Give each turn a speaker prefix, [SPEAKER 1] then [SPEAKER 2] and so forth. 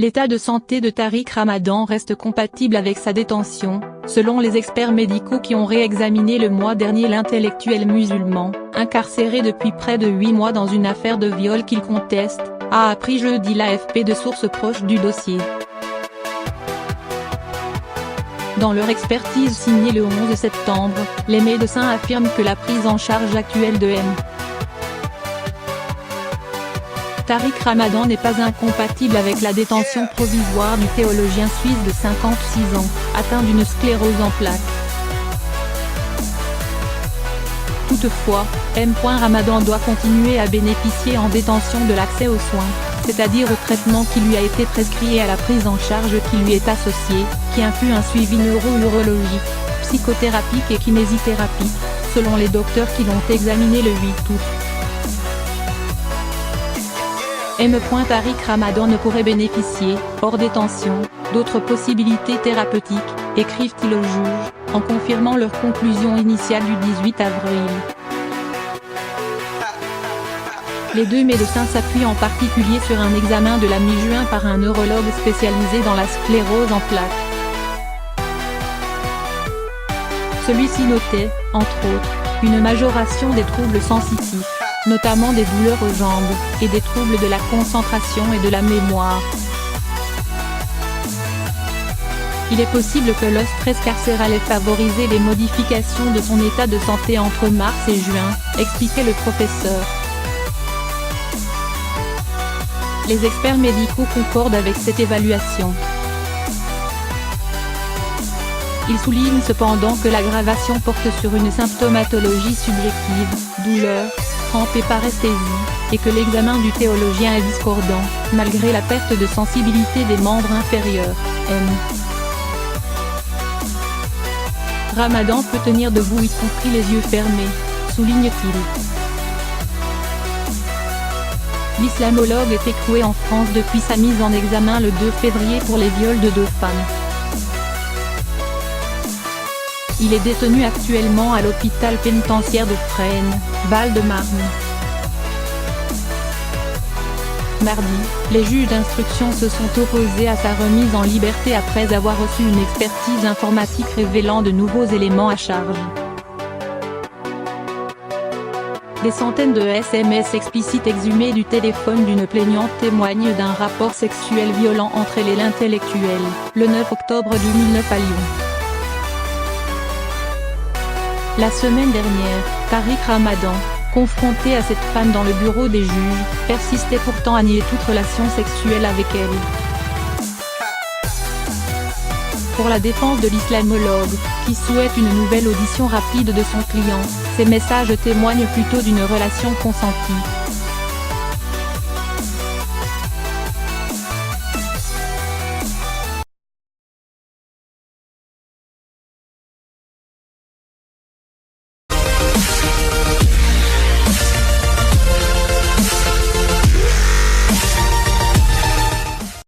[SPEAKER 1] L'état de santé de Tariq Ramadan reste compatible avec sa détention, selon les experts médicaux qui ont réexaminé le mois dernier l'intellectuel musulman, incarcéré depuis près de 8 mois dans une affaire de viol qu'il conteste, a appris jeudi l'AFP de sources proches du dossier. Dans leur expertise signée le 11 septembre, les médecins affirment que la prise en charge actuelle de M. Tariq Ramadan n'est pas incompatible avec la détention provisoire du théologien suisse de 56 ans, atteint d'une sclérose en plaques. Toutefois, M. Ramadan doit continuer à bénéficier en détention de l'accès aux soins, c'est-à-dire au traitement qui lui a été prescrit et à la prise en charge qui lui est associée, qui inclut un suivi neuro-urologique, psychothérapique et kinésithérapie, selon les docteurs qui l'ont examiné le 8 août. M. Tariq Ramadan ne pourrait bénéficier, hors détention, d'autres possibilités thérapeutiques, écrivent-ils au juge, en confirmant leur conclusion initiale du 18 avril. Les deux médecins s'appuient en particulier sur un examen de la mi-juin par un neurologue spécialisé dans la sclérose en plaques. Celui-ci notait, entre autres, une majoration des troubles sensitifs, notamment des douleurs aux jambes, et des troubles de la concentration et de la mémoire. Il est possible que le stress carcéral ait favorisé les modifications de son état de santé entre mars et juin, expliquait le professeur. Les experts médicaux concordent avec cette évaluation. Ils soulignent cependant que l'aggravation porte sur une symptomatologie subjective, douleur, crampes et paresthésie, et que l'examen du théologien est discordant, malgré la perte de sensibilité des membres inférieurs. M. Ramadan peut tenir debout y compris les yeux fermés, souligne-t-il. L'islamologue est écroué en France depuis sa mise en examen le 2 février pour les viols de 2 femmes. Il est détenu actuellement à l'hôpital pénitentiaire de Fresnes, Val-de-Marne. Mardi, les juges d'instruction se sont opposés à sa remise en liberté après avoir reçu une expertise informatique révélant de nouveaux éléments à charge. Des centaines de SMS explicites exhumés du téléphone d'une plaignante témoignent d'un rapport sexuel violent entre elle et l'intellectuel, le 9 octobre 2009 à Lyon. La semaine dernière, Tariq Ramadan, confronté à cette femme dans le bureau des juges, persistait pourtant à nier toute relation sexuelle avec elle. Pour la défense de l'islamologue, qui souhaite une nouvelle audition rapide de son client, ces messages témoignent plutôt d'une relation consentie.